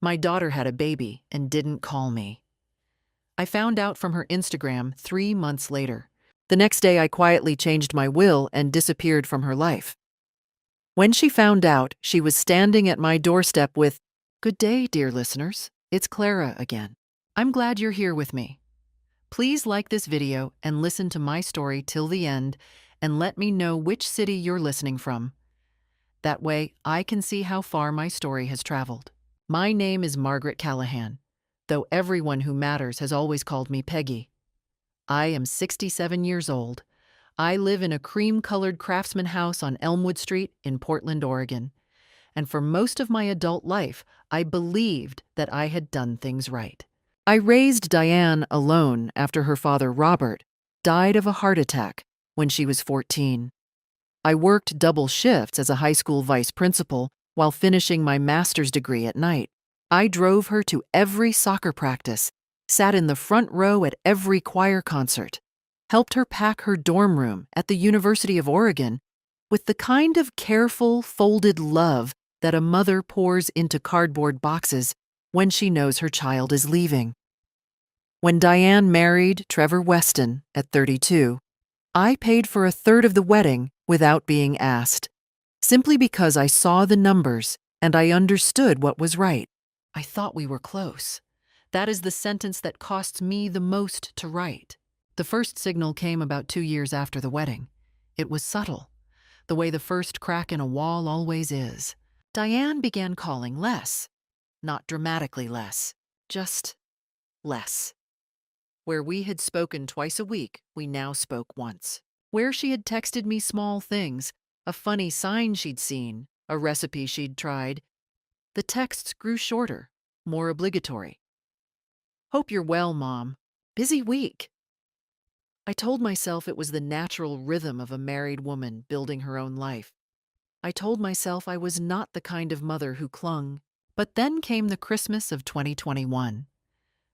My daughter had a baby and didn't call me. I found out from her Instagram 3 months later. The next day, I quietly changed my will and disappeared from her life. When she found out, she was standing at my doorstep with, "Good day, dear listeners. It's Clara again. I'm glad you're here with me. Please like this video and listen to my story till the end and let me know which city you're listening from. That way, I can see how far my story has traveled. My name is Margaret Callahan, though everyone who matters has always called me Peggy. I am 67 years old. I live in a cream-colored craftsman house on Elmwood Street in Portland, Oregon. And for most of my adult life, I believed that I had done things right. I raised Diane alone after her father, Robert, died of a heart attack when she was 14. I worked double shifts as a high school vice principal while finishing my master's degree at night. I drove her to every soccer practice, sat in the front row at every choir concert, helped her pack her dorm room at the University of Oregon with the kind of careful, folded love that a mother pours into cardboard boxes when she knows her child is leaving. When Diane married Trevor Weston at 32, I paid for a third of the wedding without being asked, simply because I saw the numbers and I understood what was right. I thought we were close. That is the sentence that costs me the most to write. The first signal came about 2 years after the wedding. It was subtle, the way the first crack in a wall always is. Diane began calling less. Not dramatically less, just less. Where we had spoken twice a week, we now spoke once. Where she had texted me small things, a funny sign she'd seen, a recipe she'd tried, the texts grew shorter, more obligatory. "Hope you're well, Mom. Busy week." I told myself it was the natural rhythm of a married woman building her own life. I told myself I was not the kind of mother who clung. But then came the Christmas of 2021.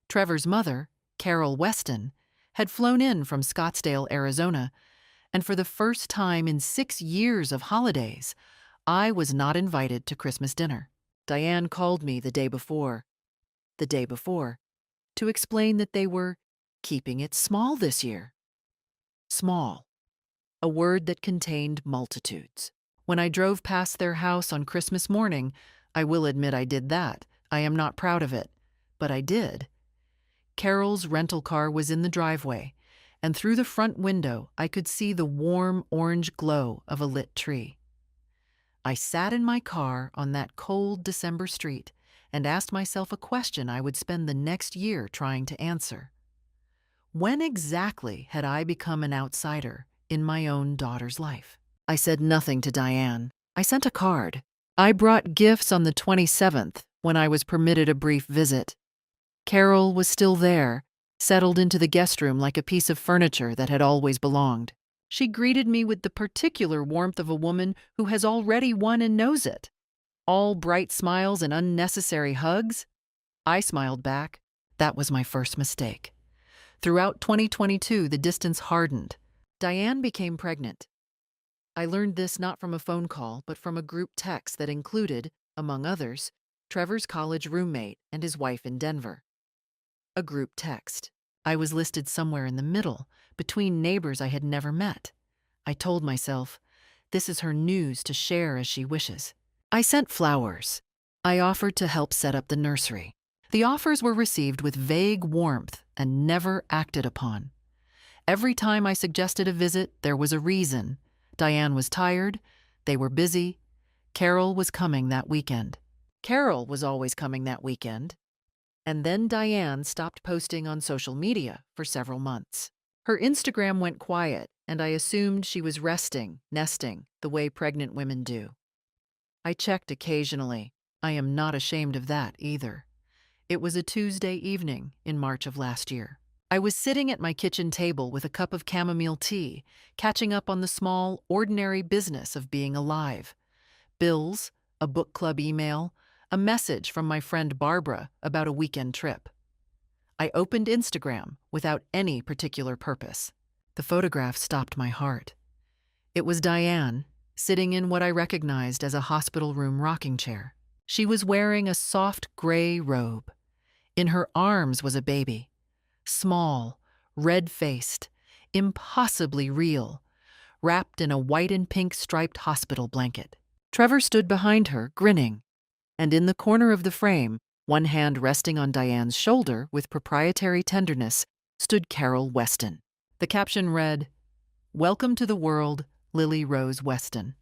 Trevor's mother, Carol Weston, had flown in from Scottsdale, Arizona, and for the first time in 6 years of holidays, I was not invited to Christmas dinner. Diane called me the day before, to explain that they were keeping it small this year. Small, a word that contained multitudes. When I drove past their house on Christmas morning, I will admit I did that. I am not proud of it, but I did. Carol's rental car was in the driveway, and through the front window I could see the warm orange glow of a lit tree. I sat in my car on that cold December street and asked myself a question I would spend the next year trying to answer. When exactly had I become an outsider in my own daughter's life? I said nothing to Diane. I sent a card. I brought gifts on the 27th when I was permitted a brief visit. Carol was still there, settled into the guest room like a piece of furniture that had always belonged. She greeted me with the particular warmth of a woman who has already won and knows it. All bright smiles and unnecessary hugs. I smiled back. That was my first mistake. Throughout 2022, the distance hardened. Diane became pregnant. I learned this not from a phone call, but from a group text that included, among others, Trevor's college roommate and his wife in Denver. A group text. I was listed somewhere in the middle, between neighbors I had never met. I told myself, this is her news to share as she wishes. I sent flowers. I offered to help set up the nursery. The offers were received with vague warmth and never acted upon. Every time I suggested a visit, there was a reason. Diane was tired, they were busy, Carol was coming that weekend. Carol was always coming that weekend. And then Diane stopped posting on social media for several months. Her Instagram went quiet, and I assumed she was resting, nesting, the way pregnant women do. I checked occasionally. I am not ashamed of that either. It was a Tuesday evening in March of last year. I was sitting at my kitchen table with a cup of chamomile tea, catching up on the small, ordinary business of being alive. Bills, a book club email, a message from my friend Barbara about a weekend trip. I opened Instagram without any particular purpose. The photograph stopped my heart. It was Diane, sitting in what I recognized as a hospital room rocking chair. She was wearing a soft gray robe. In her arms was a baby, small, red-faced, impossibly real, wrapped in a white and pink striped hospital blanket. Trevor stood behind her, grinning, and in the corner of the frame, one hand resting on Diane's shoulder with proprietary tenderness, stood Carol Weston. The caption read, "Welcome to the world, Lily Rose Weston.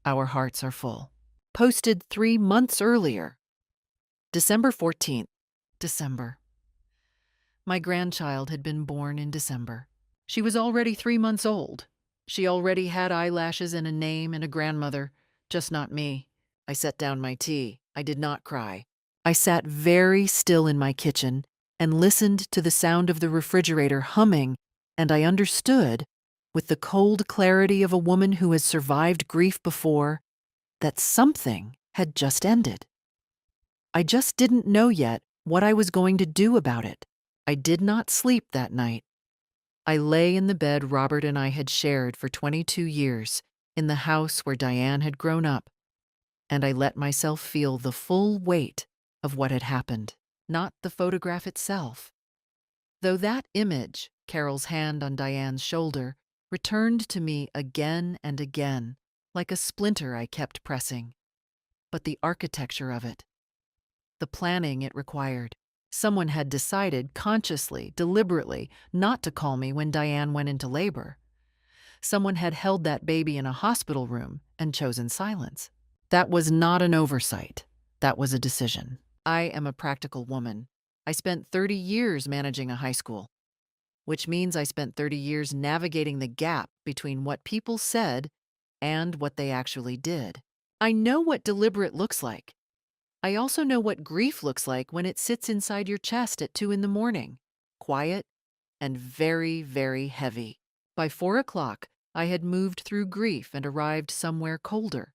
Our hearts are full." Posted 3 months earlier. December 14th. December. My grandchild had been born in December. She was already 3 months old. She already had eyelashes and a name and a grandmother, just not me. I set down my tea. I did not cry. I sat very still in my kitchen and listened to the sound of the refrigerator humming, and I understood, with the cold clarity of a woman who has survived grief before, that something had just ended. I just didn't know yet what I was going to do about it. I did not sleep that night. I lay in the bed Robert and I had shared for 22 years, in the house where Diane had grown up, and I let myself feel the full weight of what had happened, not the photograph itself. Though that image, Carol's hand on Diane's shoulder, returned to me again and again, like a splinter I kept pressing. But the architecture of it, the planning it required. Someone had decided consciously, deliberately, not to call me when Diane went into labor. Someone had held that baby in a hospital room and chosen silence. That was not an oversight. That was a decision. I am a practical woman. I spent 30 years managing a high school, which means I spent 30 years navigating the gap between what people said and what they actually did. I know what deliberate looks like. I also know what grief looks like when it sits inside your chest at 2 in the morning, quiet and very, very heavy. By 4 o'clock, I had moved through grief and arrived somewhere colder.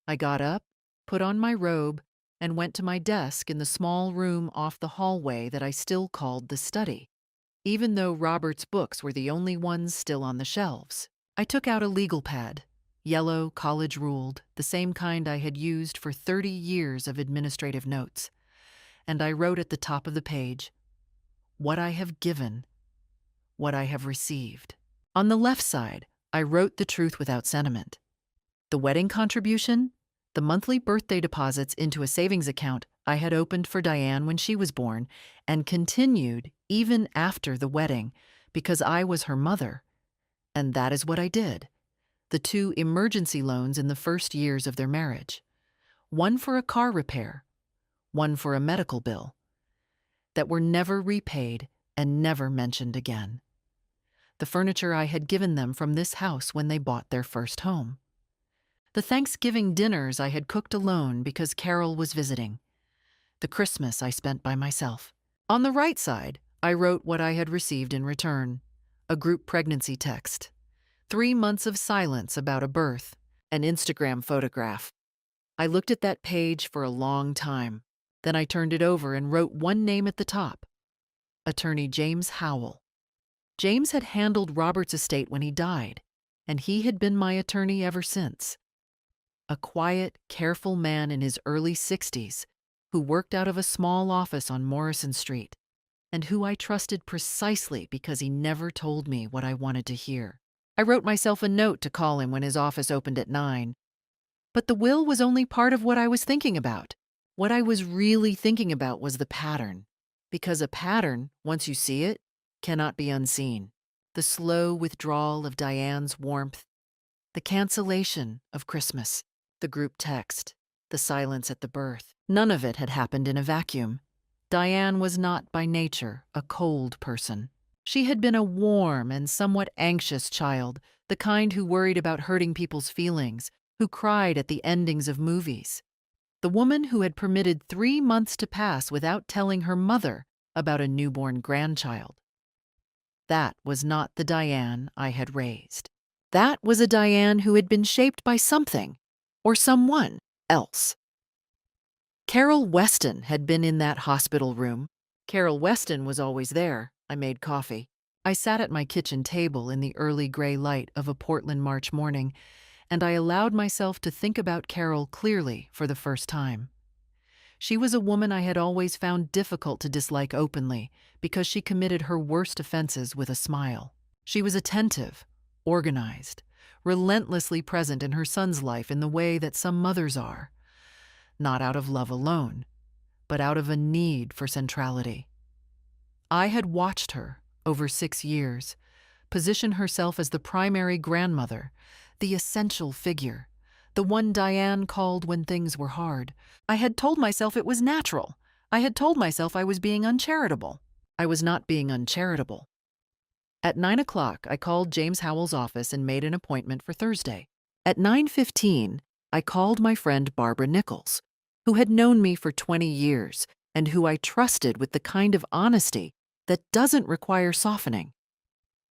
I got up, put on my robe, and went to my desk in the small room off the hallway that I still called the study, even though Robert's books were the only ones still on the shelves. I took out a legal pad, yellow, college-ruled, the same kind I had used for 30 years of administrative notes, and I wrote at the top of the page, "What I have given, what I have received." On the left side, I wrote the truth without sentiment. The wedding contribution, the monthly birthday deposits into a savings account I had opened for Diane when she was born and continued even after the wedding because I was her mother. And that is what I did. The 2 emergency loans in the first years of their marriage. One for a car repair, one for a medical bill, that were never repaid and never mentioned again. The furniture I had given them from this house when they bought their first home. The Thanksgiving dinners I had cooked alone because Carol was visiting. The Christmas I spent by myself. On the right side, I wrote what I had received in return. A group pregnancy text. 3 months of silence about a birth. An Instagram photograph. I looked at that page for a long time. Then I turned it over and wrote one name at the top. Attorney James Howell. James had handled Robert's estate when he died, and he had been my attorney ever since. A quiet, careful man in his early 60s who worked out of a small office on Morrison Street, and who I trusted precisely because he never told me what I wanted to hear. I wrote myself a note to call him when his office opened at 9. But the will was only part of what I was thinking about. What I was really thinking about was the pattern, because a pattern, once you see it, cannot be unseen. The slow withdrawal of Diane's warmth, the cancellation of Christmas, the group text, the silence at the birth. None of it had happened in a vacuum. Diane was not by nature a cold person. She had been a warm and somewhat anxious child, the kind who worried about hurting people's feelings, who cried at the endings of movies. The woman who had permitted 3 months to pass without telling her mother about a newborn grandchild. That was not the Diane I had raised. That was a Diane who had been shaped by something, or someone else. Carol Weston had been in that hospital room. Carol Weston was always there. I made coffee. I sat at my kitchen table in the early gray light of a Portland March morning, and I allowed myself to think about Carol clearly for the first time. She was a woman I had always found difficult to dislike openly because she committed her worst offenses with a smile. She was attentive, organized, relentlessly present in her son's life in the way that some mothers are, not out of love alone, but out of a need for centrality. I had watched her, over 6 years, position herself as the primary grandmother, the essential figure, the one Diane called when things were hard. I had told myself it was natural. I had told myself I was being uncharitable. I was not being uncharitable. At 9 o'clock, I called James Howell's office and made an appointment for Thursday. At 9:15, I called my friend Barbara Nichols, who had known me for 20 years and who I trusted with the kind of honesty that doesn't require softening.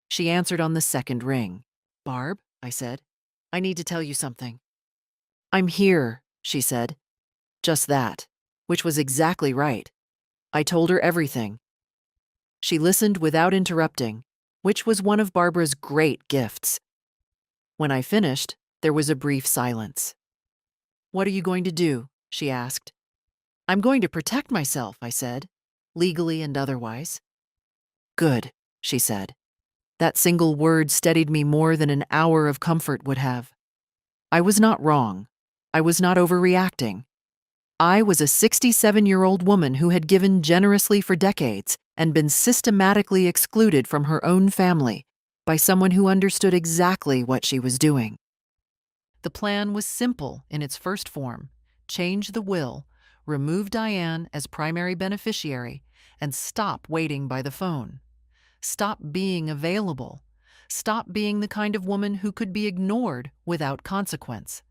She answered on the second ring. "Barb," I said, "I need to tell you something." "I'm here," she said. Just that, which was exactly right. I told her everything. She listened without interrupting, which was one of Barbara's great gifts. When I finished, there was a brief silence. "What are you going to do?" she asked. "I'm going to protect myself," I said, legally and otherwise. "Good," she said. That single word steadied me more than an hour of comfort would have. I was not wrong. I was not overreacting. I was a 67-year-old woman who had given generously for decades and been systematically excluded from her own family by someone who understood exactly what she was doing. The plan was simple in its first form: change the will, remove Diane as primary beneficiary, and stop waiting by the phone. Stop being available. Stop being the kind of woman who could be ignored without consequence.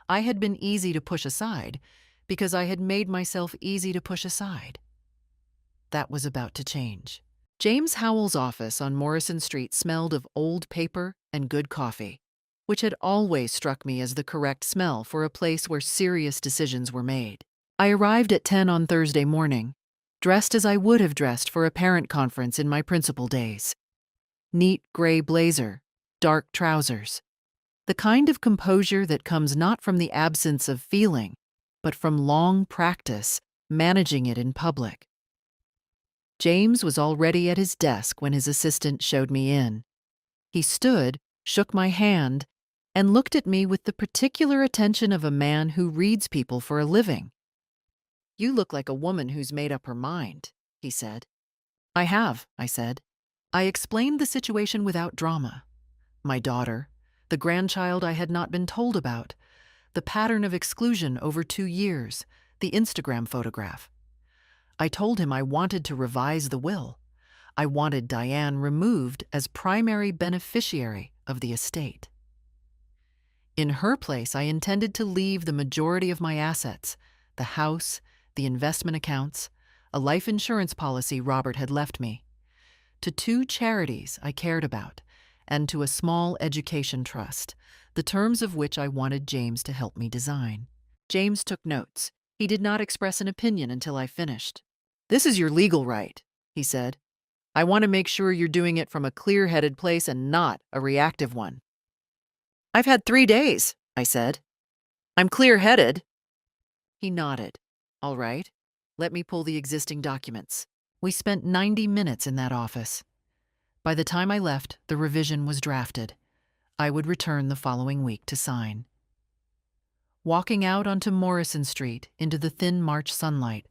I had been easy to push aside because I had made myself easy to push aside. That was about to change. James Howell's office on Morrison Street smelled of old paper and good coffee, which had always struck me as the correct smell for a place where serious decisions were made. I arrived at 10 on Thursday morning, dressed as I would have dressed for a parent conference in my principal days. Neat gray blazer, dark trousers. The kind of composure that comes not from the absence of feeling, but from long practice managing it in public. James was already at his desk when his assistant showed me in. He stood, shook my hand, and looked at me with the particular attention of a man who reads people for a living. "You look like a woman who's made up her mind," he said. "I have," I said. I explained the situation without drama. My daughter, the grandchild I had not been told about, the pattern of exclusion over 2 years, the Instagram photograph. I told him I wanted to revise the will. I wanted Diane removed as primary beneficiary of the estate. In her place, I intended to leave the majority of my assets, the house, the investment accounts, a life insurance policy Robert had left me, to 2 charities I cared about, and to a small education trust, the terms of which I wanted James to help me design. James took notes. He did not express an opinion until I finished. "This is your legal right," he said. "I want to make sure you're doing it from a clear-headed place and not a reactive one." "I've had 3 days," I said. "I'm clear-headed." He nodded. "All right. Let me pull the existing documents." We spent 90 minutes in that office. By the time I left, the revision was drafted. I would return the following week to sign. Walking out onto Morrison Street into the thin March sunlight,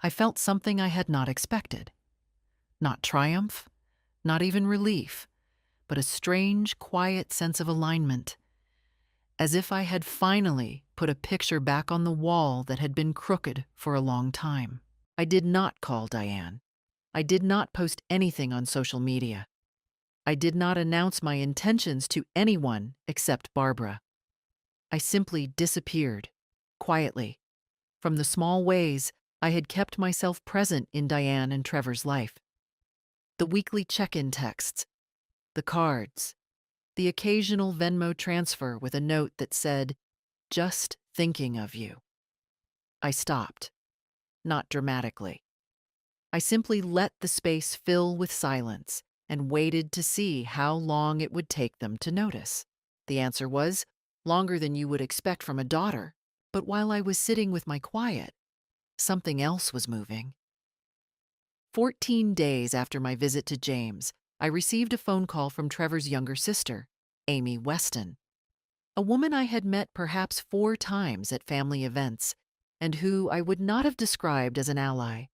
I felt something I had not expected. Not triumph, not even relief, but a strange, quiet sense of alignment. As if I had finally put a picture back on the wall that had been crooked for a long time. I did not call Diane. I did not post anything on social media. I did not announce my intentions to anyone except Barbara. I simply disappeared, quietly, from the small ways I had kept myself present in Diane and Trevor's life. The weekly check-in texts, the cards, the occasional Venmo transfer with a note that said, "Just thinking of you." I stopped, not dramatically. I simply let the space fill with silence and waited to see how long it would take them to notice. The answer was, longer than you would expect from a daughter. But while I was sitting with my quiet, something else was moving. 14 days after my visit to James, I received a phone call from Trevor's younger sister, Amy Weston, a woman I had met perhaps 4 times at family events, and who I would not have described as an ally,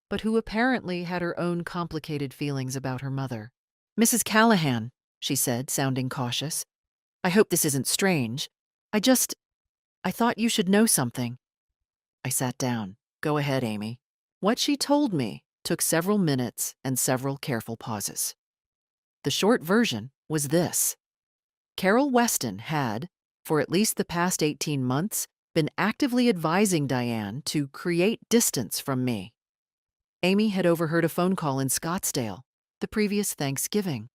but who apparently had her own complicated feelings about her mother. "Mrs. Callahan," she said, sounding cautious, "I hope this isn't strange. I thought you should know something." I sat down. "Go ahead, Amy." What she told me took several minutes and several careful pauses. The short version was this. Carol Weston had, for at least the past 18 months, been actively advising Diane to create distance from me. Amy had overheard a phone call in Scottsdale the previous Thanksgiving.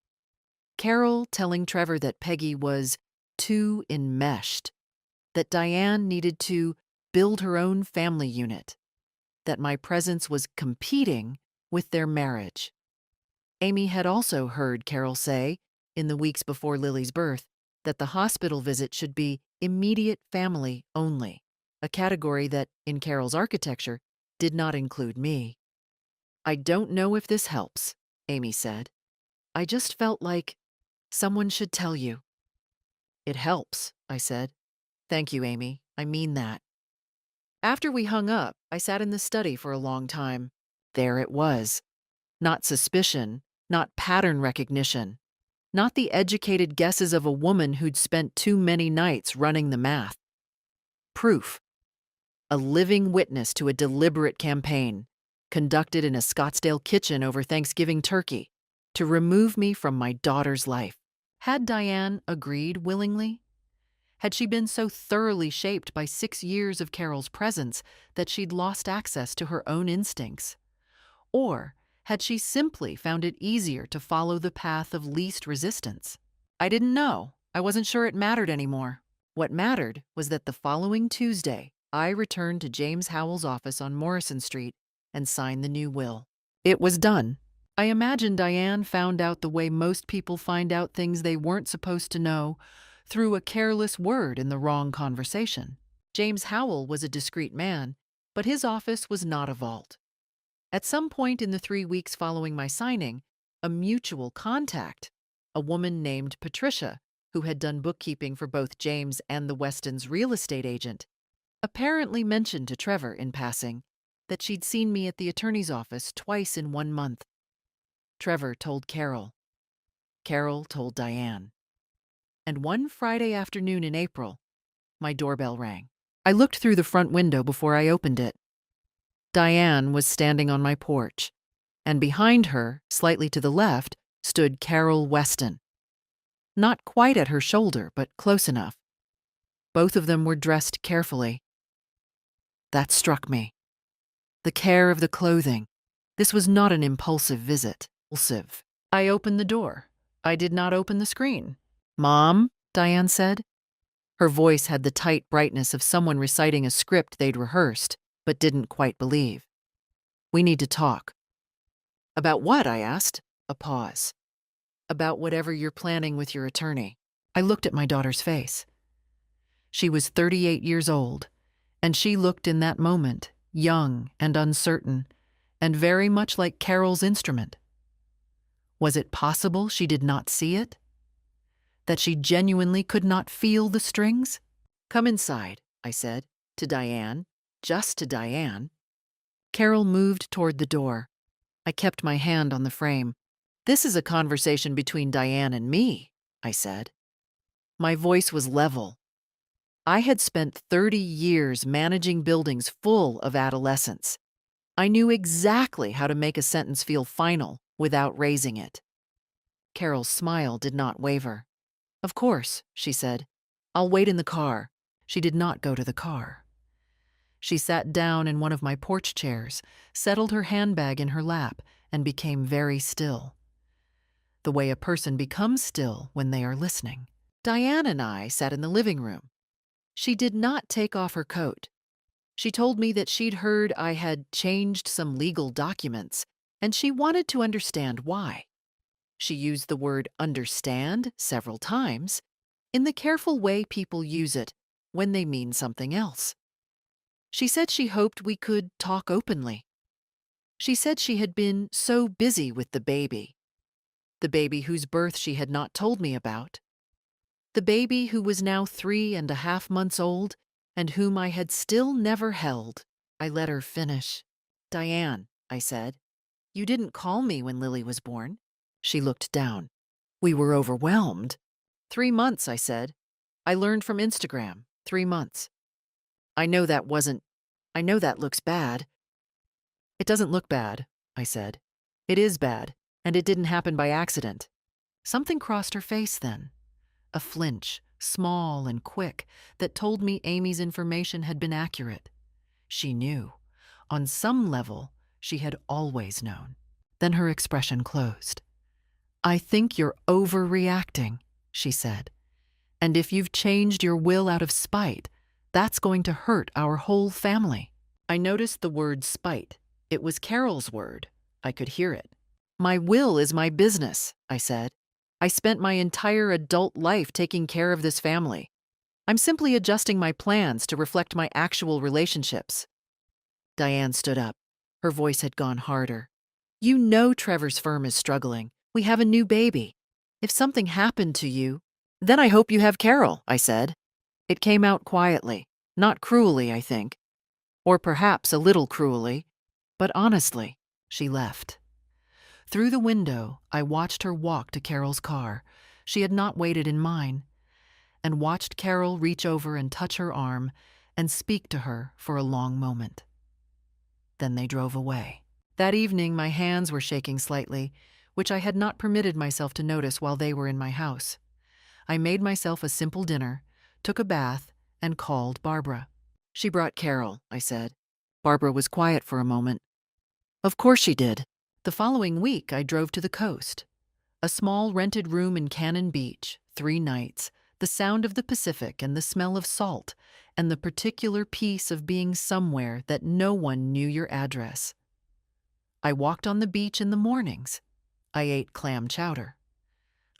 Carol telling Trevor that Peggy was too enmeshed, that Diane needed to build her own family unit, that my presence was competing with their marriage. Amy had also heard Carol say, in the weeks before Lily's birth, that the hospital visit should be immediate family only, a category that, in Carol's architecture, did not include me. "I don't know if this helps," Amy said. "I just felt like someone should tell you." "It helps," I said. "Thank you, Amy. I mean that." After we hung up, I sat in the study for a long time. There it was. Not suspicion, not pattern recognition, not the educated guesses of a woman who'd spent too many nights running the math. Proof. A living witness to a deliberate campaign, conducted in a Scottsdale kitchen over Thanksgiving turkey, to remove me from my daughter's life. Had Diane agreed willingly? Had she been so thoroughly shaped by 6 years of Carol's presence that she'd lost access to her own instincts? Or had she simply found it easier to follow the path of least resistance? I didn't know. I wasn't sure it mattered anymore. What mattered was that the following Tuesday, I returned to James Howell's office on Morrison Street and signed the new will. It was done. I imagine Diane found out the way most people find out things they weren't supposed to know, through a careless word in the wrong conversation. James Howell was a discreet man, but his office was not a vault. At some point in the 3 weeks following my signing, a mutual contact, a woman named Patricia, who had done bookkeeping for both James and the Westons' real estate agent, apparently mentioned to Trevor in passing that she'd seen me at the attorney's office twice in 1 month. Trevor told Carol. Carol told Diane. And one Friday afternoon in April, my doorbell rang. I looked through the front window before I opened it. Diane was standing on my porch, and behind her, slightly to the left, stood Carol Weston. Not quite at her shoulder, but close enough. Both of them were dressed carefully. That struck me. The care of the clothing. This was not an impulsive visit. I opened the door. I did not open the screen. "Mom," Diane said. Her voice had the tight brightness of someone reciting a script they'd rehearsed, but didn't quite believe. "We need to talk." "About what?" I asked. A pause. "About whatever you're planning with your attorney." I looked at my daughter's face. She was 38 years old, and she looked in that moment young and uncertain, and very much like Carol's instrument. Was it possible she did not see it? That she genuinely could not feel the strings? "Come inside," I said, to Diane, just to Diane. Carol moved toward the door. I kept my hand on the frame. "This is a conversation between Diane and me," I said. My voice was level. I had spent 30 years managing buildings full of adolescents. I knew exactly how to make a sentence feel final without raising it. Carol's smile did not waver. "Of course," she said. "I'll wait in the car." She did not go to the car. She sat down in one of my porch chairs, settled her handbag in her lap, and became very still. The way a person becomes still when they are listening. Diane and I sat in the living room. She did not take off her coat. She told me that she'd heard I had changed some legal documents, and she wanted to understand why. She used the word understand several times, in the careful way people use it when they mean something else. She said she hoped we could talk openly. She said she had been so busy with the baby whose birth she had not told me about, the baby who was now 3.5 months old and whom I had still never held. I let her finish. "Diane," I said, "you didn't call me when Lily was born." She looked down. "We were overwhelmed." 3 months, I said. "I learned from Instagram. 3 months. I know that wasn't, I know that looks bad." "It doesn't look bad," I said. "It is bad, and it didn't happen by accident." Something crossed her face then. A flinch, small and quick, that told me Amy's information had been accurate. She knew. On some level, she had always known. Then her expression closed. "I think you're overreacting," she said. "And if you've changed your will out of spite, that's going to hurt our whole family." I noticed the word spite. It was Carol's word. I could hear it. "My will is my business," I said. "I spent my entire adult life taking care of this family. I'm simply adjusting my plans to reflect my actual relationships." Diane stood up. Her voice had gone harder. "You know Trevor's firm is struggling. We have a new baby. If something happened to you, then I hope you have Carol," I said. It came out quietly, not cruelly, I think. Or perhaps a little cruelly. But honestly, she left. Through the window, I watched her walk to Carol's car. She had not waited in mine. And watched Carol reach over and touch her arm and speak to her for a long moment. Then they drove away. That evening, my hands were shaking slightly, which I had not permitted myself to notice while they were in my house. I made myself a simple dinner, took a bath, and called Barbara. "She brought Carol," I said. Barbara was quiet for a moment. "Of course she did." The following week, I drove to the coast. A small rented room in Cannon Beach, 3 nights, the sound of the Pacific and the smell of salt, and the particular peace of being somewhere that no one knew your address. I walked on the beach in the mornings. I ate clam chowder.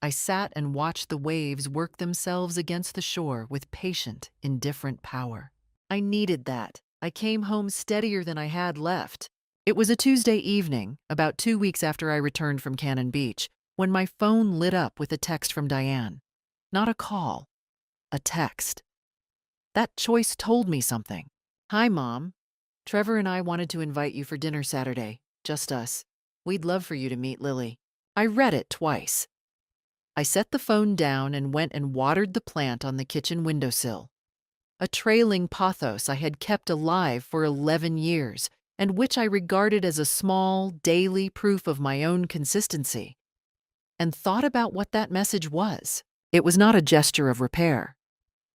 I sat and watched the waves work themselves against the shore with patient, indifferent power. I needed that. I came home steadier than I had left. It was a Tuesday evening, about 2 weeks after I returned from Cannon Beach, when my phone lit up with a text from Diane. Not a call, a text. That choice told me something. "Hi, Mom. Trevor and I wanted to invite you for dinner Saturday, just us. We'd love for you to meet Lily." I read it twice. I set the phone down and went and watered the plant on the kitchen windowsill. A trailing pothos I had kept alive for 11 years, and which I regarded as a small, daily proof of my own consistency, and thought about what that message was. It was not a gesture of repair.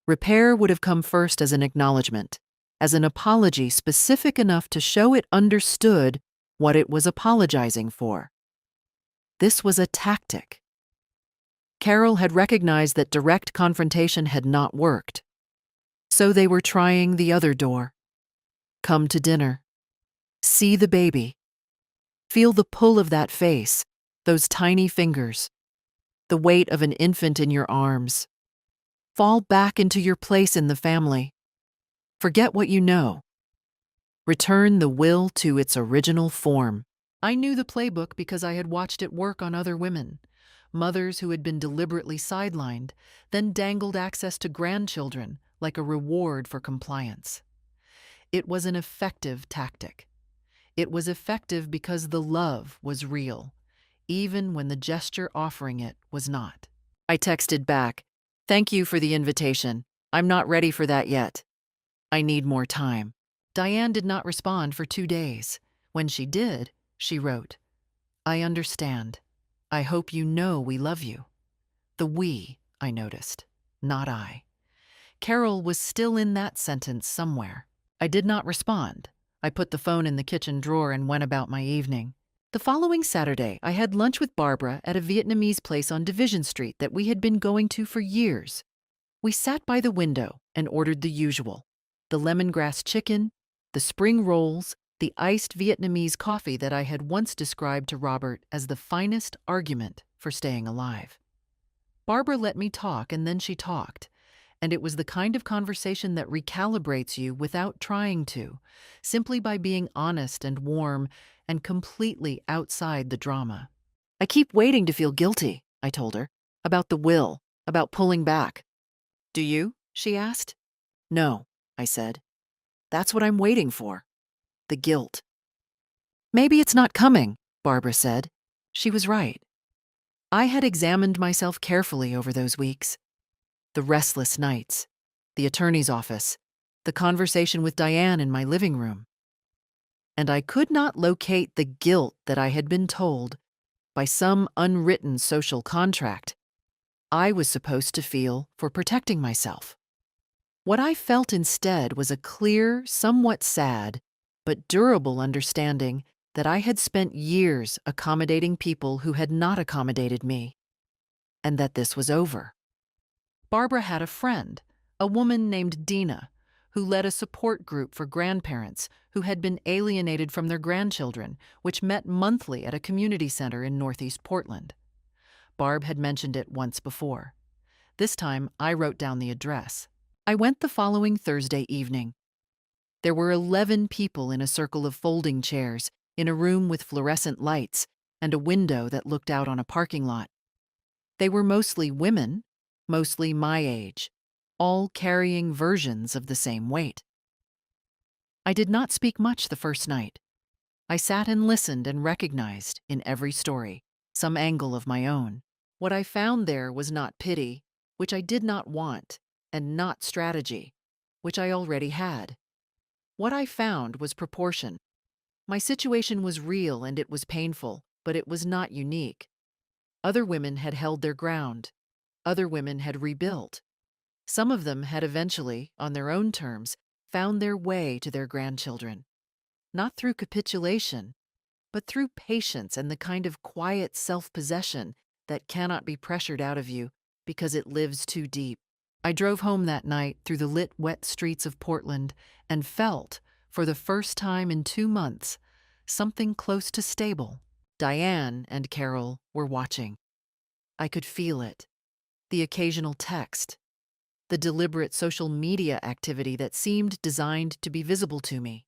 Repair would have come first as an acknowledgement, as an apology specific enough to show it understood what it was apologizing for. This was a tactic. Carol had recognized that direct confrontation had not worked. So they were trying the other door. Come to dinner. See the baby. Feel the pull of that face, those tiny fingers, the weight of an infant in your arms. Fall back into your place in the family. Forget what you know. Return the will to its original form. I knew the playbook because I had watched it work on other women, mothers who had been deliberately sidelined, then dangled access to grandchildren like a reward for compliance. It was an effective tactic. It was effective because the love was real, even when the gesture offering it was not. I texted back, "Thank you for the invitation. I'm not ready for that yet. I need more time." Diane did not respond for 2 days. When she did, she wrote, "I understand. I hope you know we love you." The we, I noticed, not I. Carol was still in that sentence somewhere. I did not respond. I put the phone in the kitchen drawer and went about my evening. The following Saturday, I had lunch with Barbara at a Vietnamese place on Division Street that we had been going to for years. We sat by the window and ordered the usual: the lemongrass chicken, the spring rolls, the iced Vietnamese coffee that I had once described to Robert as the finest argument for staying alive. Barbara let me talk, and then she talked, And it was the kind of conversation that recalibrates you without trying to, simply by being honest and warm and completely outside the drama. I keep waiting to feel guilty, I told her, about the will, about pulling back. Do you? She asked. No, I said. That's what I'm waiting for. The guilt. Maybe it's not coming, Barbara said. She was right. I had examined myself carefully over those weeks. The restless nights, the attorney's office, the conversation with Diane in my living room. And I could not locate the guilt that I had been told, by some unwritten social contract, I was supposed to feel for protecting myself. What I felt instead was a clear, somewhat sad, but durable understanding that I had spent years accommodating people who had not accommodated me, and that this was over. Barbara had a friend, a woman named Dina, who led a support group for grandparents who had been alienated from their grandchildren, which met monthly at a community center in Northeast Portland. Barb had mentioned it once before. This time, I wrote down the address. I went the following Thursday evening. There were 11 people in a circle of folding chairs, in a room with fluorescent lights and a window that looked out on a parking lot. They were mostly women, mostly my age, all carrying versions of the same weight. I did not speak much the first night. I sat and listened and recognized, in every story, some angle of my own. What I found there was not pity, which I did not want, and not strategy, which I already had. What I found was proportion. My situation was real and it was painful, but it was not unique. Other women had held their ground. Other women had rebuilt. Some of them had eventually, on their own terms, found their way to their grandchildren. Not through capitulation, but through patience and the kind of quiet self-possession that cannot be pressured out of you because it lives too deep. I drove home that night through the lit, wet streets of Portland and felt, for the first time in 2 months, something close to stable. Diane and Carol were watching. I could feel it. The occasional text. The deliberate social media activity that seemed designed to be visible to me.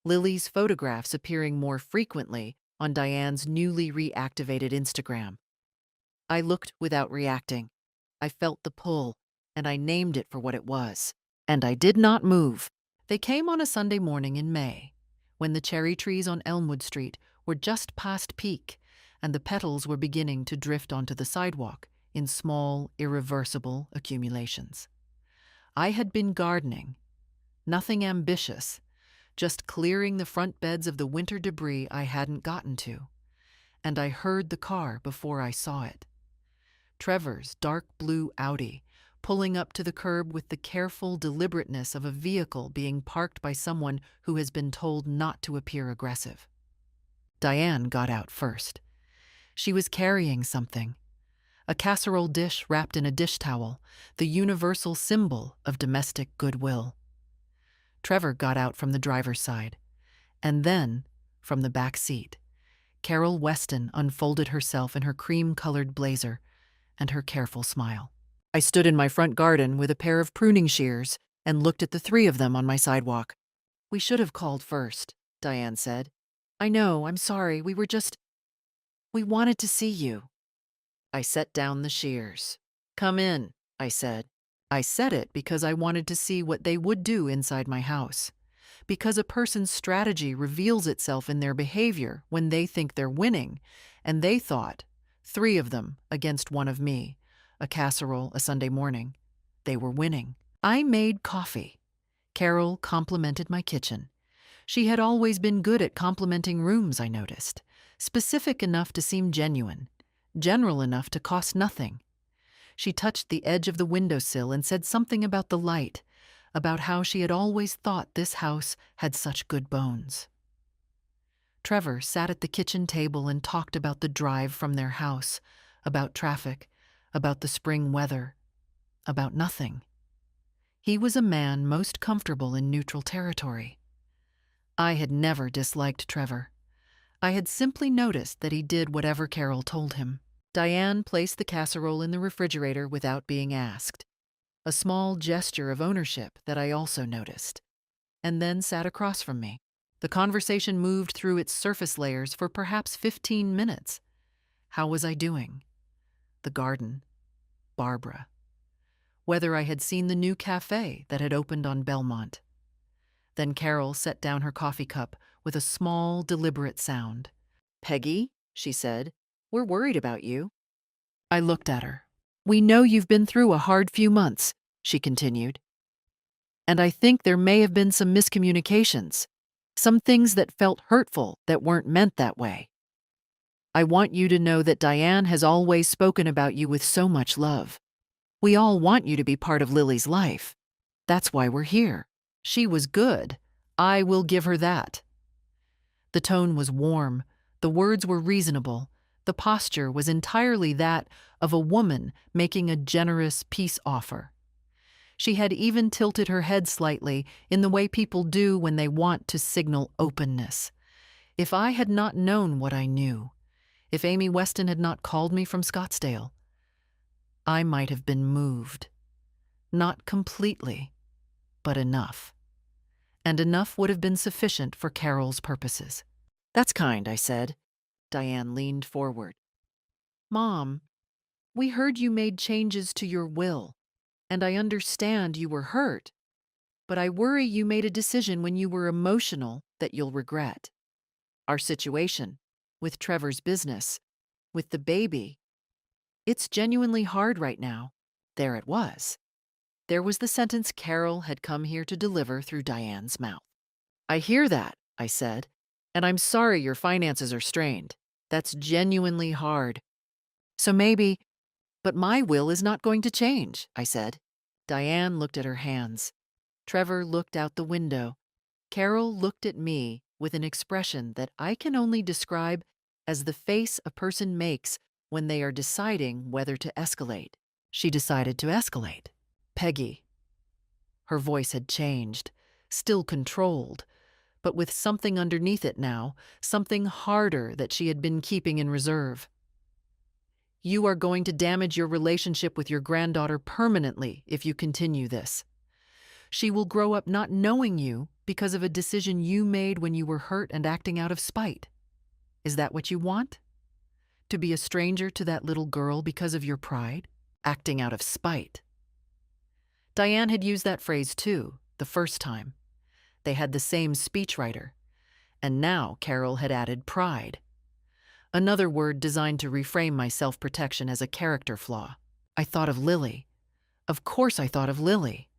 Lily's photographs appearing more frequently on Diane's newly reactivated Instagram. I looked without reacting. I felt the pull, and I named it for what it was. And I did not move. They came on a Sunday morning in May, when the cherry trees on Elmwood Street were just past peak, and the petals were beginning to drift onto the sidewalk in small, irreversible accumulations. I had been gardening. Nothing ambitious, just clearing the front beds of the winter debris I hadn't gotten to. And I heard the car before I saw it. Trevor's dark blue Audi, pulling up to the curb with the careful deliberateness of a vehicle being parked by someone who has been told not to appear aggressive. Diane got out first. She was carrying something. A casserole dish wrapped in a dish towel, the universal symbol of domestic goodwill. Trevor got out from the driver's side, and then, from the back seat, Carol Weston unfolded herself in her cream-colored blazer and her careful smile. I stood in my front garden with a pair of pruning shears and looked at the 3 of them on my sidewalk. "We should have called first," Diane said. "I know, I'm sorry, we wanted to see you." I set down the shears. "Come in," I said. I said it because I wanted to see what they would do inside my house. Because a person's strategy reveals itself in their behavior when they think they're winning, and they thought, 3 of them against 1 of me, a casserole a Sunday morning, they were winning. I made coffee. Carol complimented my kitchen. She had always been good at complimenting rooms, I noticed, specific enough to seem genuine, general enough to cost nothing. She touched the edge of the windowsill and said something about the light, about how she had always thought this house had such good bones. Trevor sat at the kitchen table and talked about the drive from their house, about traffic, about the spring weather, about nothing. He was a man most comfortable in neutral territory. I had never disliked Trevor. I had simply noticed that he did whatever Carol told him. Diane placed the casserole in the refrigerator without being asked. a small gesture of ownership that I also noticed, and then sat across from me. The conversation moved through its surface layers for perhaps 15 minutes. How was I doing? The garden. Barbara. Whether I had seen the new cafe that had opened on Belmont. Then Carol set down her coffee cup with a small, deliberate sound. "Peggy," she said, "we're worried about you." I looked at her. "We know you've been through a hard few months," she continued. "And I think there may have been some miscommunications, some things that felt hurtful that weren't meant that way. I want you to know that Diane has always spoken about you with so much love. We all want you to be part of Lily's life. That's why we're here. She was good. I will give her that." The tone was warm, the words were reasonable, the posture was entirely that of a woman making a generous peace offer. She had even tilted her head slightly in the way people do when they want to signal openness. If I had not known what I knew, if Amy Weston had not called me from Scottsdale, I might have been moved. Not completely, but enough. And enough would have been sufficient for Carol's purposes. "That's kind," I said. Diane leaned forward. "Mom, we heard you made changes to your will, and I understand you were hurt, but I worry you made a decision when you were emotional that you'll regret. Our situation, with Trevor's business, with the baby, it's genuinely hard right now." There it was. There was the sentence Carol had come here to deliver through Diane's mouth. "I hear that," I said, "and I'm sorry your finances are strained. That's genuinely hard. So maybe, but my will is not going to change," I said. Diane looked at her hands. Trevor looked out the window. Carol looked at me with an expression that I can only describe as the face a person makes when they are deciding whether to escalate. She decided to escalate. "Peggy." Her voice had changed, still controlled, but with something underneath it now, something harder that she had been keeping in reserve. "You are going to damage your relationship with your granddaughter permanently if you continue this. She will grow up not knowing you because of a decision you made when you were hurt and acting out of spite. Is that what you want? To be a stranger to that little girl because of your pride? Acting out of spite." Diane had used that phrase too, the first time. They had the same speechwriter. And now Carol had added pride. Another word designed to reframe my self-protection as a character flaw. I thought of Lily. Of course I thought of Lily.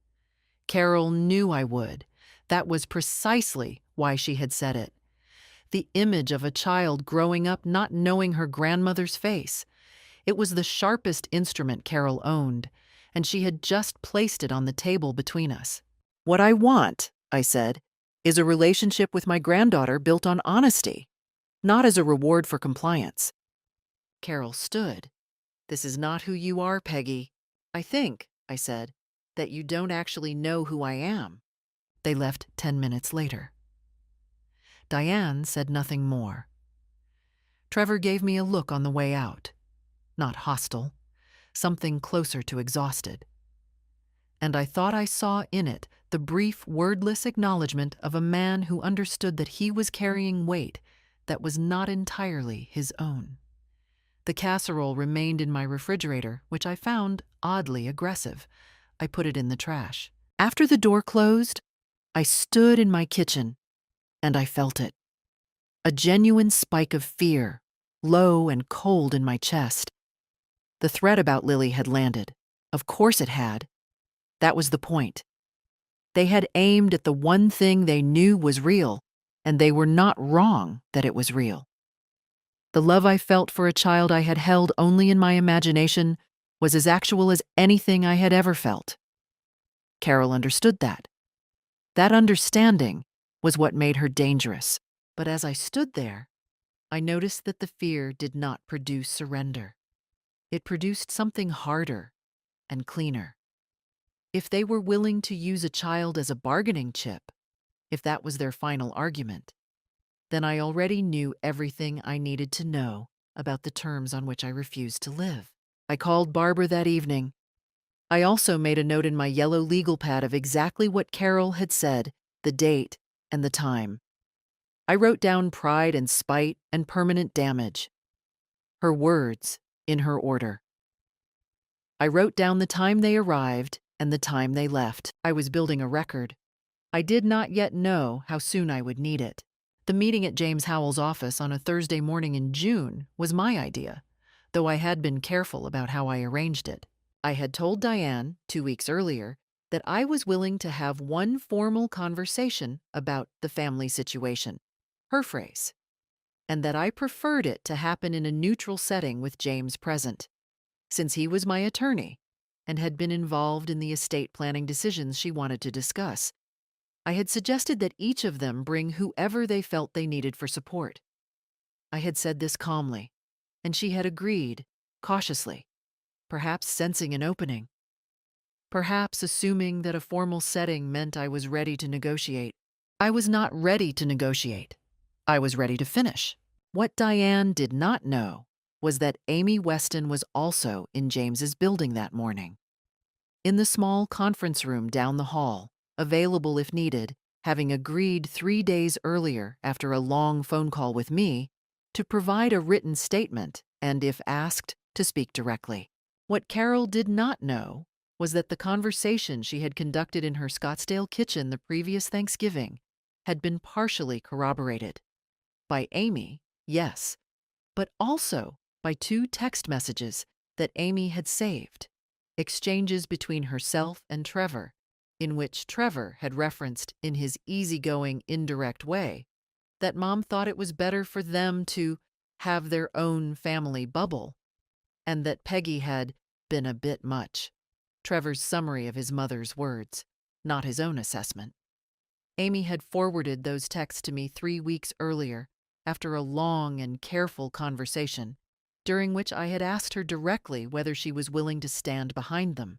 Carol knew I would. That was precisely why she had said it. The image of a child growing up not knowing her grandmother's face. It was the sharpest instrument Carol owned, and she had just placed it on the table between us. "What I want," I said, "is a relationship with my granddaughter built on honesty, not as a reward for compliance." Carol stood. "This is not who you are, Peggy. I think," I said, "that you don't actually know who I am." They left 10 minutes later. Diane said nothing more. Trevor gave me a look on the way out. Not hostile, something closer to exhausted. And I thought I saw in it the brief, wordless acknowledgement of a man who understood that he was carrying weight that was not entirely his own. The casserole remained in my refrigerator, which I found oddly aggressive. I put it in the trash. After the door closed, I stood in my kitchen, and I felt it. A genuine spike of fear, low and cold in my chest. The threat about Lily had landed. Of course it had. That was the point. They had aimed at the one thing they knew was real, and they were not wrong that it was real. The love I felt for a child I had held only in my imagination was as actual as anything I had ever felt. Carol understood that. That understanding was what made her dangerous. But as I stood there, I noticed that the fear did not produce surrender. It produced something harder and cleaner. If they were willing to use a child as a bargaining chip, if that was their final argument, then I already knew everything I needed to know about the terms on which I refused to live. I called Barbara that evening. I also made a note in my yellow legal pad of exactly what Carol had said, the date, and the time. I wrote down pride and spite and permanent damage. Her words, in her order. I wrote down the time they arrived and the time they left. I was building a record. I did not yet know how soon I would need it. The meeting at James Howell's office on a Thursday morning in June was my idea, though I had been careful about how I arranged it. I had told Diane 2 weeks earlier that I was willing to have one formal conversation about the family situation, her phrase, and that I preferred it to happen in a neutral setting with James present, since he was my attorney and had been involved in the estate planning decisions she wanted to discuss. I had suggested that each of them bring whoever they felt they needed for support. I had said this calmly, and she had agreed, cautiously, perhaps sensing an opening, perhaps assuming that a formal setting meant I was ready to negotiate. I was not ready to negotiate. I was ready to finish. What Diane did not know was that Amy Weston was also in James's building that morning. In the small conference room down the hall, available if needed, having agreed 3 days earlier after a long phone call with me to provide a written statement and, if asked, to speak directly. What Carol did not know was that the conversation she had conducted in her Scottsdale kitchen the previous Thanksgiving had been partially corroborated. By Amy, yes, but also by 2 text messages that Amy had saved, exchanges between herself and Trevor, in which Trevor had referenced in his easygoing, indirect way that Mom thought it was better for them to have their own family bubble, and that Peggy had been a bit much. Trevor's summary of his mother's words, not his own assessment. Amy had forwarded those texts to me 3 weeks earlier, after a long and careful conversation, during which I had asked her directly whether she was willing to stand behind them.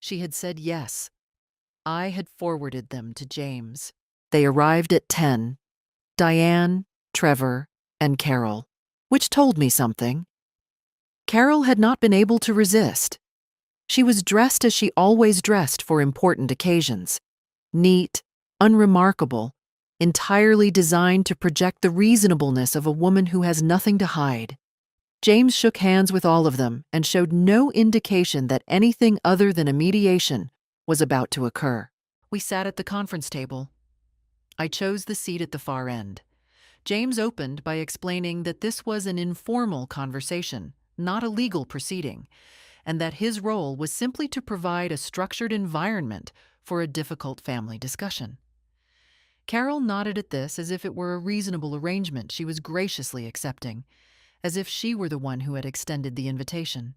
She had said yes. I had forwarded them to James. They arrived at 10. Diane, Trevor, and Carol, which told me something. Carol had not been able to resist. She was dressed as she always dressed for important occasions. Neat, unremarkable, entirely designed to project the reasonableness of a woman who has nothing to hide. James shook hands with all of them and showed no indication that anything other than a mediation was about to occur. We sat at the conference table. I chose the seat at the far end. James opened by explaining that this was an informal conversation, not a legal proceeding, and that his role was simply to provide a structured environment for a difficult family discussion. Carol nodded at this as if it were a reasonable arrangement she was graciously accepting, as if she were the one who had extended the invitation.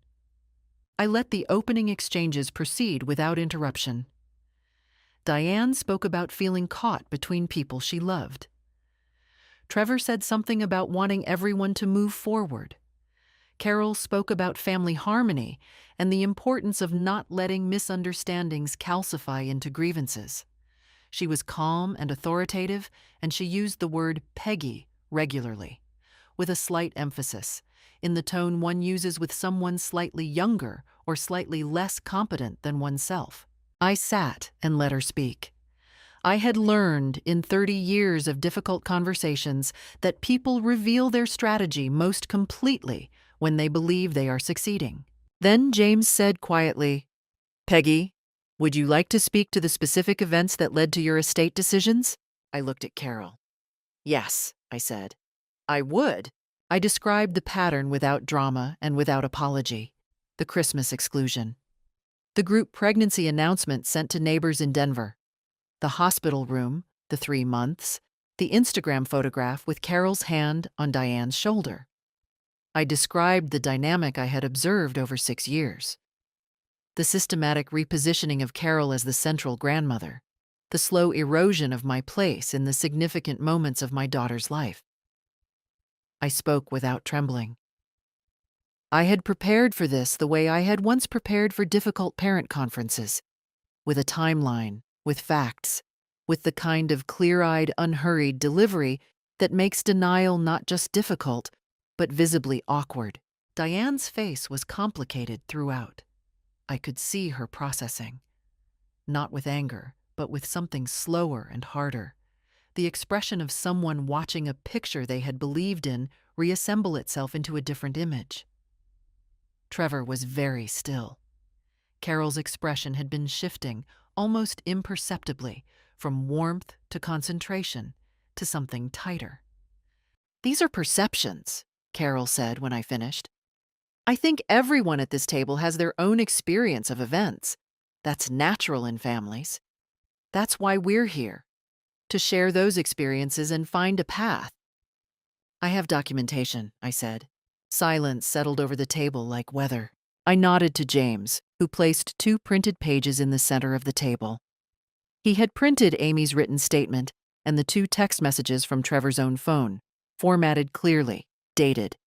I let the opening exchanges proceed without interruption. Diane spoke about feeling caught between people she loved. Trevor said something about wanting everyone to move forward. Carol spoke about family harmony and the importance of not letting misunderstandings calcify into grievances. She was calm and authoritative, and she used the word Peggy regularly, with a slight emphasis, in the tone one uses with someone slightly younger or slightly less competent than oneself. I sat and let her speak. I had learned in 30 years of difficult conversations that people reveal their strategy most completely when they believe they are succeeding. Then James said quietly, "Peggy, would you like to speak to the specific events that led to your estate decisions?" I looked at Carol. "Yes," I said. "I would." I described the pattern without drama and without apology. The Christmas exclusion. The group pregnancy announcement sent to neighbors in Denver. The hospital room, the 3 months, the Instagram photograph with Carol's hand on Diane's shoulder. I described the dynamic I had observed over 6 years. The systematic repositioning of Carol as the central grandmother, the slow erosion of my place in the significant moments of my daughter's life. I spoke without trembling. I had prepared for this the way I had once prepared for difficult parent conferences, with a timeline, with facts, with the kind of clear-eyed, unhurried delivery that makes denial not just difficult, but visibly awkward. Diane's face was complicated throughout. I could see her processing, not with anger, but with something slower and harder. The expression of someone watching a picture they had believed in reassemble itself into a different image. Trevor was very still. Carol's expression had been shifting, almost imperceptibly, from warmth to concentration to something tighter. "These are perceptions," Carol said when I finished. "I think everyone at this table has their own experience of events. That's natural in families. That's why we're here, to share those experiences and find a path." "I have documentation," I said. Silence settled over the table like weather. I nodded to James, who placed 2 printed pages in the center of the table. He had printed Amy's written statement and the 2 text messages from Trevor's own phone, formatted clearly, dated,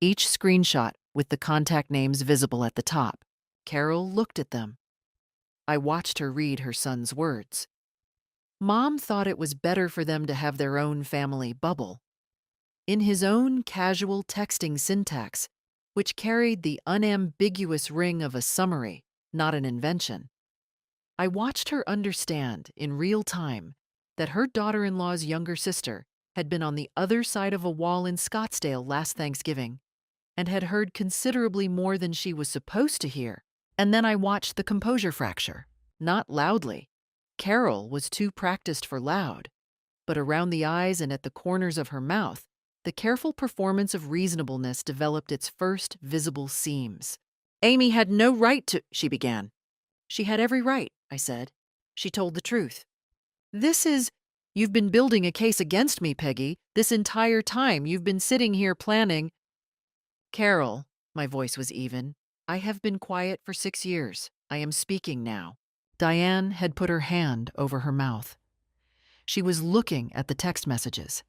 each screenshot with the contact names visible at the top. Carol looked at them. I watched her read her son's words. Mom thought it was better for them to have their own family bubble. In his own casual texting syntax, which carried the unambiguous ring of a summary, not an invention. I watched her understand, in real time, that her daughter-in-law's younger sister had been on the other side of a wall in Scottsdale last Thanksgiving and had heard considerably more than she was supposed to hear. And then I watched the composure fracture. Not loudly. Carol was too practiced for loud, but around the eyes and at the corners of her mouth, the careful performance of reasonableness developed its first visible seams. "Amy had no right to," she began. "She had every right," I said. "She told the truth." You've been building a case against me, Peggy. This entire time you've been sitting here planning." "Carol," my voice was even, "I have been quiet for 6 years. I am speaking now." Diane had put her hand over her mouth. She was looking at the text messages,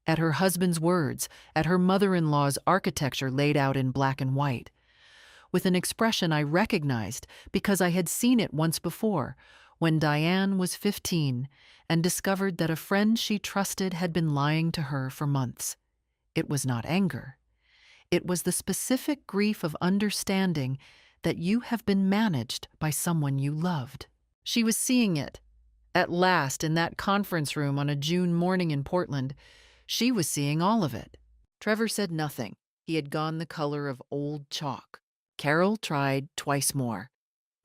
at her husband's words, at her mother-in-law's architecture laid out in black and white, with an expression I recognized because I had seen it once before, when Diane was 15 and discovered that a friend she trusted had been lying to her for months. It was not anger. It was the specific grief of understanding that you have been managed by someone you loved. She was seeing it. At last, in that conference room on a June morning in Portland, she was seeing all of it. Trevor said nothing. He had gone the color of old chalk. Carol tried twice more,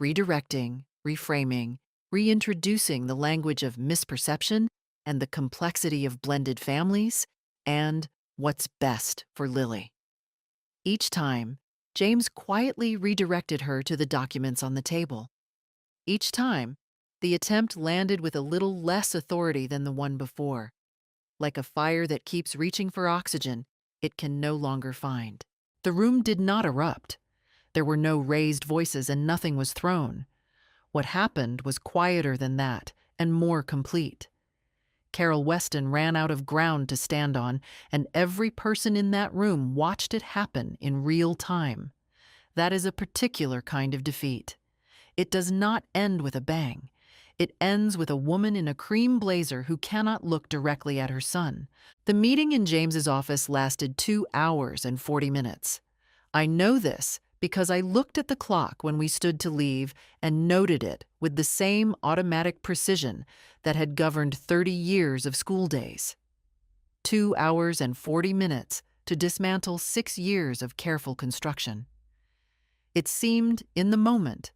redirecting, reframing, reintroducing the language of misperception and the complexity of blended families and what's best for Lily. Each time, James quietly redirected her to the documents on the table. Each time, the attempt landed with a little less authority than the one before. Like a fire that keeps reaching for oxygen, it can no longer find. The room did not erupt. There were no raised voices and nothing was thrown. What happened was quieter than that and more complete. Carol Weston ran out of ground to stand on, and every person in that room watched it happen in real time. That is a particular kind of defeat. It does not end with a bang. It ends with a woman in a cream blazer who cannot look directly at her son. The meeting in James's office lasted 2 hours and 40 minutes. I know this because I looked at the clock when we stood to leave and noted it with the same automatic precision that had governed 30 years of school days. 2 hours and 40 minutes to dismantle 6 years of careful construction. It seemed, in the moment,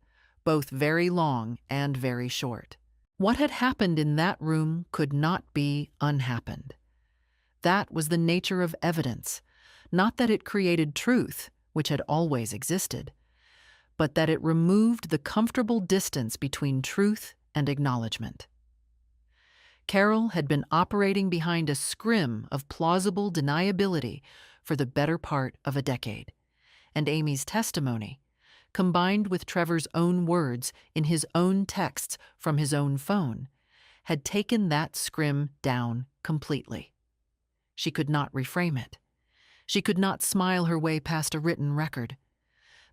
both very long and very short. What had happened in that room could not be unhappened. That was the nature of evidence, not that it created truth, which had always existed, but that it removed the comfortable distance between truth and acknowledgement. Carol had been operating behind a scrim of plausible deniability for the better part of a decade, and Amy's testimony, combined with Trevor's own words in his own texts from his own phone, had taken that scrim down completely. She could not reframe it. She could not smile her way past a written record.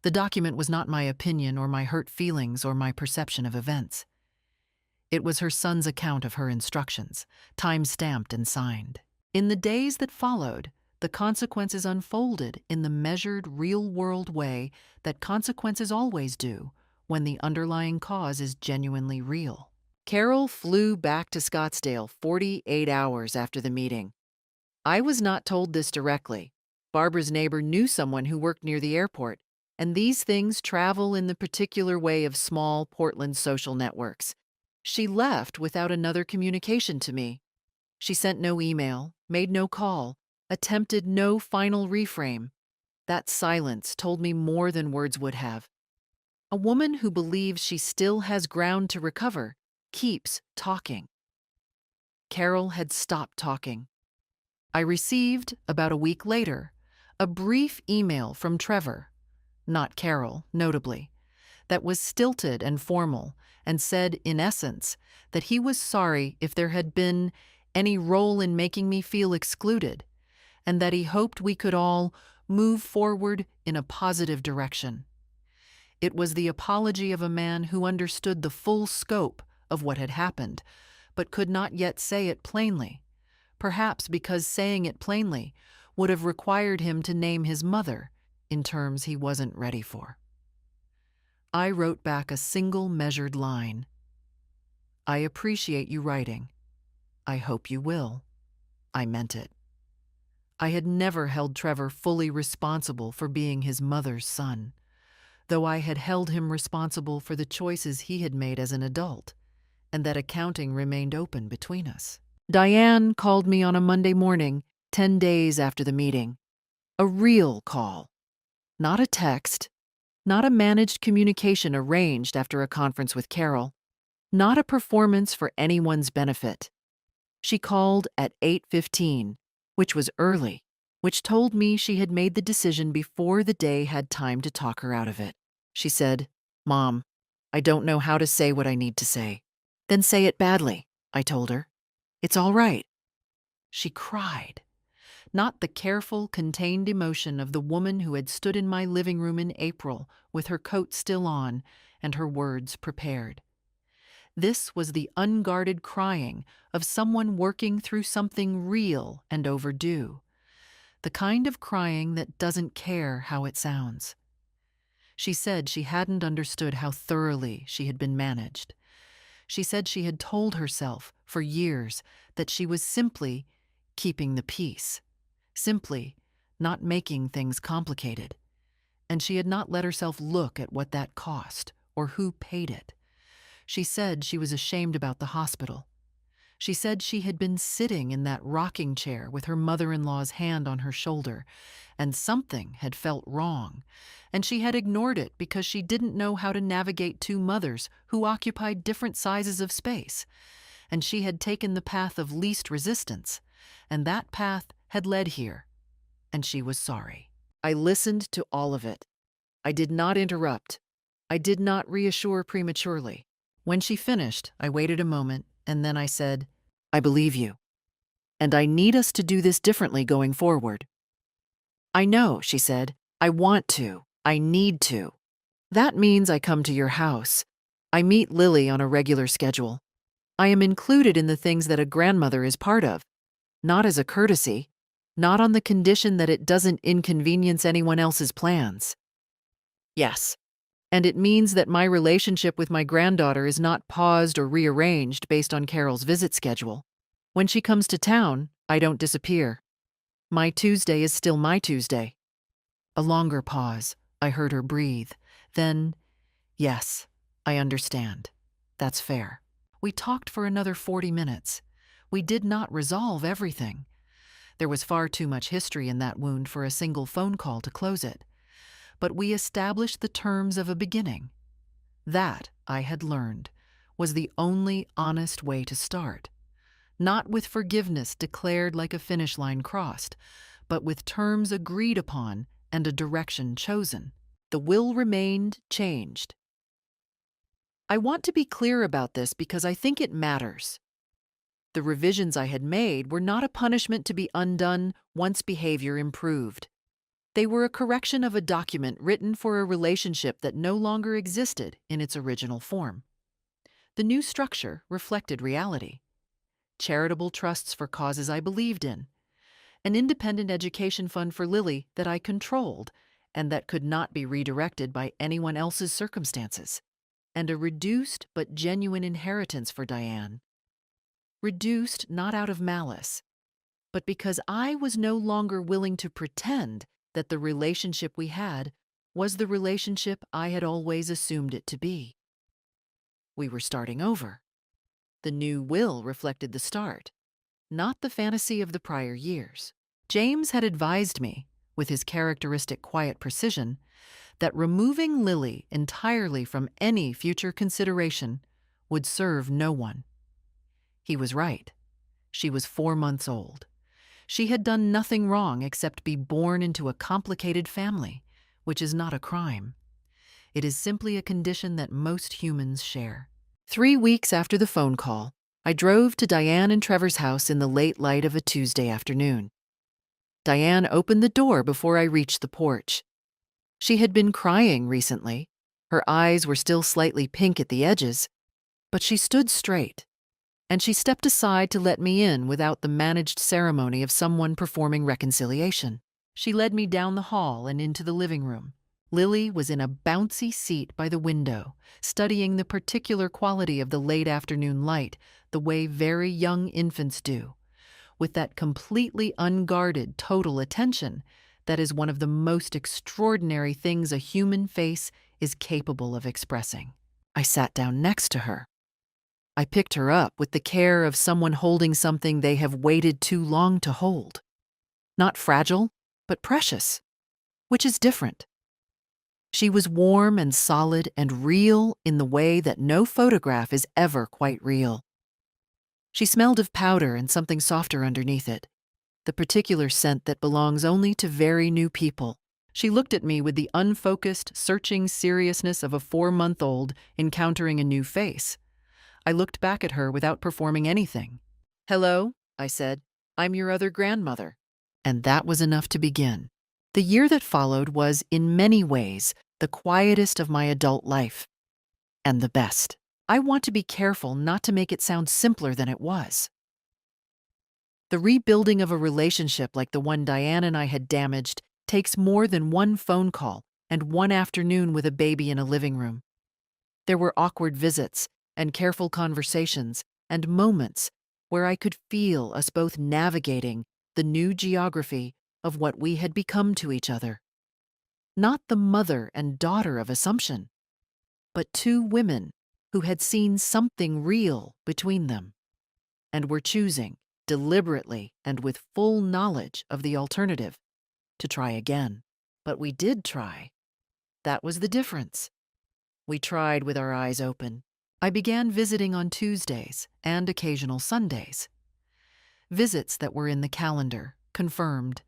The document was not my opinion or my hurt feelings or my perception of events. It was her son's account of her instructions, time-stamped and signed. In the days that followed, the consequences unfolded in the measured, real-world way that consequences always do when the underlying cause is genuinely real. Carol flew back to Scottsdale 48 hours after the meeting. I was not told this directly. Barbara's neighbor knew someone who worked near the airport, and these things travel in the particular way of small Portland social networks. She left without another communication to me. She sent no email, made no call, attempted no final reframe. That silence told me more than words would have. A woman who believes she still has ground to recover keeps talking. Carol had stopped talking. I received, about a week later, a brief email from Trevor, not Carol, notably, that was stilted and formal and said, in essence, that he was sorry if there had been any role in making me feel excluded, and that he hoped we could all move forward in a positive direction. It was the apology of a man who understood the full scope of what had happened, but could not yet say it plainly, perhaps because saying it plainly would have required him to name his mother in terms he wasn't ready for. I wrote back a single measured line. I appreciate you writing. I hope you will. I meant it. I had never held Trevor fully responsible for being his mother's son, though I had held him responsible for the choices he had made as an adult, and that accounting remained open between us. Diane called me on a Monday morning, 10 days after the meeting. A real call. Not a text, not a managed communication arranged after a conference with Carol, not a performance for anyone's benefit. She called at 8:15, which was early, which told me she had made the decision before the day had time to talk her out of it. She said, "Mom, I don't know how to say what I need to say." "Then say it badly," I told her. "It's all right." She cried. Not the careful, contained emotion of the woman who had stood in my living room in April with her coat still on and her words prepared. This was the unguarded crying of someone working through something real and overdue, the kind of crying that doesn't care how it sounds. She said she hadn't understood how thoroughly she had been managed. She said she had told herself for years that she was simply keeping the peace, simply not making things complicated, and she had not let herself look at what that cost or who paid it. She said she was ashamed about the hospital. She said she had been sitting in that rocking chair with her mother-in-law's hand on her shoulder, and something had felt wrong, and she had ignored it because she didn't know how to navigate two mothers who occupied different sizes of space, and she had taken the path of least resistance, and that path had led here, and she was sorry. I listened to all of it. I did not interrupt. I did not reassure prematurely. When she finished, I waited a moment, and then I said, "I believe you. And I need us to do this differently going forward." "I know," she said. "I want to. I need to. That means I come to your house. I meet Lily on a regular schedule. I am included in the things that a grandmother is part of, not as a courtesy, not on the condition that it doesn't inconvenience anyone else's plans." "Yes. And it means that my relationship with my granddaughter is not paused or rearranged based on Carol's visit schedule. When she comes to town, I don't disappear. My Tuesday is still my Tuesday." A longer pause. I heard her breathe. Then, "Yes, I understand. That's fair." We talked for another 40 minutes. We did not resolve everything. There was far too much history in that wound for a single phone call to close it. But we established the terms of a beginning. That, I had learned, was the only honest way to start. Not with forgiveness declared like a finish line crossed, but with terms agreed upon and a direction chosen. The will remained changed. I want to be clear about this because I think it matters. The revisions I had made were not a punishment to be undone once behavior improved. They were a correction of a document written for a relationship that no longer existed in its original form. The new structure reflected reality. Charitable trusts for causes I believed in. An independent education fund for Lily that I controlled and that could not be redirected by anyone else's circumstances. and a reduced but genuine inheritance for Diane. Reduced not out of malice, but because I was no longer willing to pretend that the relationship we had was the relationship I had always assumed it to be. We were starting over. The new will reflected the start, not the fantasy of the prior years. James had advised me, with his characteristic quiet precision, that removing Lily entirely from any future consideration would serve no one. He was right. She was 4 months old. She had done nothing wrong except be born into a complicated family, which is not a crime. It is simply a condition that most humans share. 3 weeks after the phone call, I drove to Diane and Trevor's house in the late light of a Tuesday afternoon. Diane opened the door before I reached the porch. She had been crying recently. Her eyes were still slightly pink at the edges, but she stood straight, and she stepped aside to let me in without the managed ceremony of someone performing reconciliation. She led me down the hall and into the living room. Lily was in a bouncy seat by the window, studying the particular quality of the late afternoon light, the way very young infants do, with that completely unguarded total attention that is one of the most extraordinary things a human face is capable of expressing. I sat down next to her. I picked her up with the care of someone holding something they have waited too long to hold. Not fragile, but precious, which is different. She was warm and solid and real in the way that no photograph is ever quite real. She smelled of powder and something softer underneath it, the particular scent that belongs only to very new people. She looked at me with the unfocused, searching seriousness of a 4-month-old encountering a new face. I looked back at her without performing anything. "Hello," I said. "I'm your other grandmother." And that was enough to begin. The year that followed was, in many ways, the quietest of my adult life. And the best. I want to be careful not to make it sound simpler than it was. The rebuilding of a relationship like the one Diane and I had damaged takes more than one phone call and one afternoon with a baby in a living room. There were awkward visits and careful conversations and moments where I could feel us both navigating the new geography of what we had become to each other. Not the mother and daughter of assumption, but 2 women who had seen something real between them and were choosing, deliberately and with full knowledge of the alternative, to try again. But we did try. That was the difference. We tried with our eyes open. I began visiting on Tuesdays and occasional Sundays. Visits that were in the calendar, confirmed,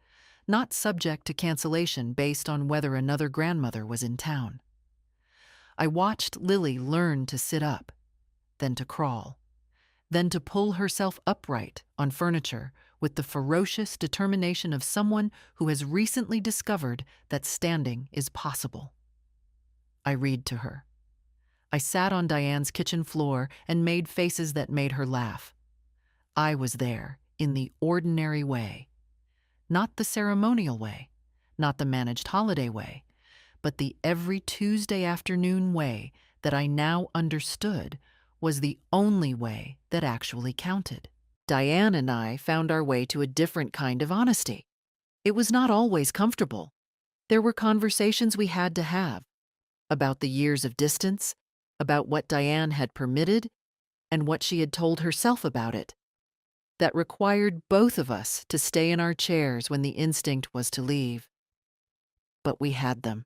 not subject to cancellation based on whether another grandmother was in town. I watched Lily learn to sit up, then to crawl, then to pull herself upright on furniture with the ferocious determination of someone who has recently discovered that standing is possible. I read to her. I sat on Diane's kitchen floor and made faces that made her laugh. I was there in the ordinary way, not the ceremonial way, not the managed holiday way, but the every Tuesday afternoon way that I now understood was the only way that actually counted. Diane and I found our way to a different kind of honesty. It was not always comfortable. There were conversations we had to have about the years of distance, about what Diane had permitted, and what she had told herself about it, that required both of us to stay in our chairs when the instinct was to leave. But we had them.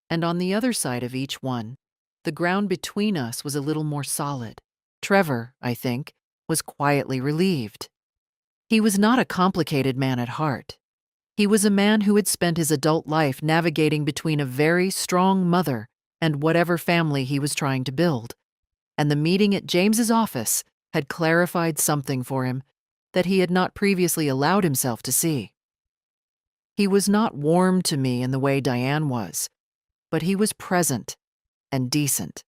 And on the other side of each one, the ground between us was a little more solid. Trevor, I think, was quietly relieved. He was not a complicated man at heart. He was a man who had spent his adult life navigating between a very strong mother and whatever family he was trying to build, and the meeting at James's office had clarified something for him that he had not previously allowed himself to see. He was not warm to me in the way Diane was, but he was present and decent,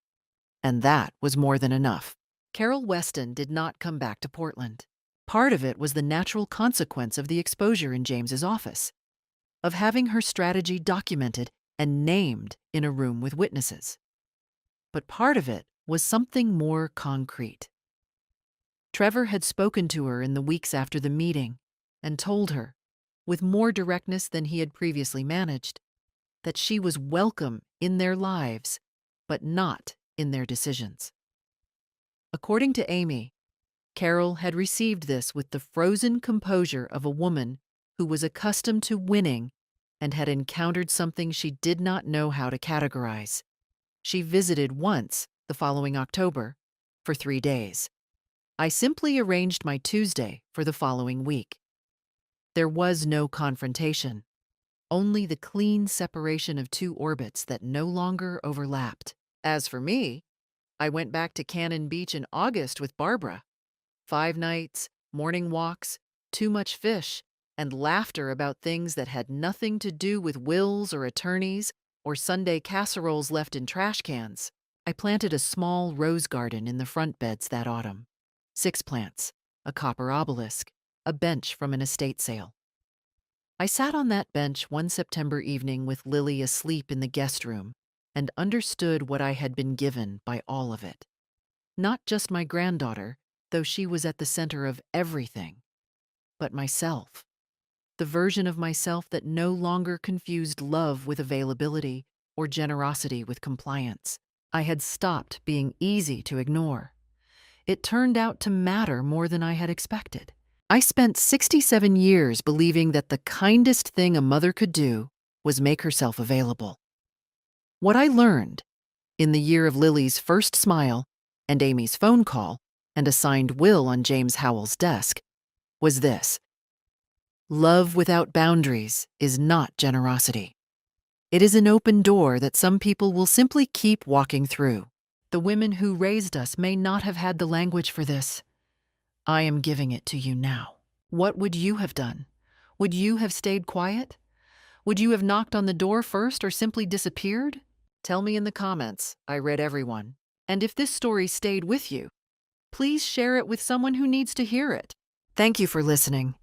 and that was more than enough. Carol Weston did not come back to Portland. Part of it was the natural consequence of the exposure in James's office, of having her strategy documented and named in a room with witnesses. but part of it was something more concrete. Trevor had spoken to her in the weeks after the meeting and told her, with more directness than he had previously managed, that she was welcome in their lives, but not in their decisions. According to Amy, Carol had received this with the frozen composure of a woman who was accustomed to winning and had encountered something she did not know how to categorize. She visited once the following October for 3 days. I simply arranged my Tuesday for the following week. There was no confrontation, only the clean separation of two orbits that no longer overlapped. As for me, I went back to Cannon Beach in August with Barbara. 5 nights, morning walks, too much fish, and laughter about things that had nothing to do with wills or attorneys or Sunday casseroles left in trash cans. I planted a small rose garden in the front beds that autumn. 6 plants, a copper obelisk, a bench from an estate sale. I sat on that bench one September evening with Lily asleep in the guest room and understood what I had been given by all of it. Not just my granddaughter, though she was at the center of everything, but myself. The version of myself that no longer confused love with availability or generosity with compliance. I had stopped being easy to ignore. It turned out to matter more than I had expected. I spent 67 years believing that the kindest thing a mother could do was make herself available. What I learned, in the year of Lily's first smile and Amy's phone call and a signed will on James Howell's desk, was this: love without boundaries is not generosity. It is an open door that some people will simply keep walking through. The women who raised us may not have had the language for this. I am giving it to you now. What would you have done? Would you have stayed quiet? Would you have knocked on the door first or simply disappeared? Tell me in the comments. I read everyone. And if this story stayed with you, please share it with someone who needs to hear it. Thank you for listening.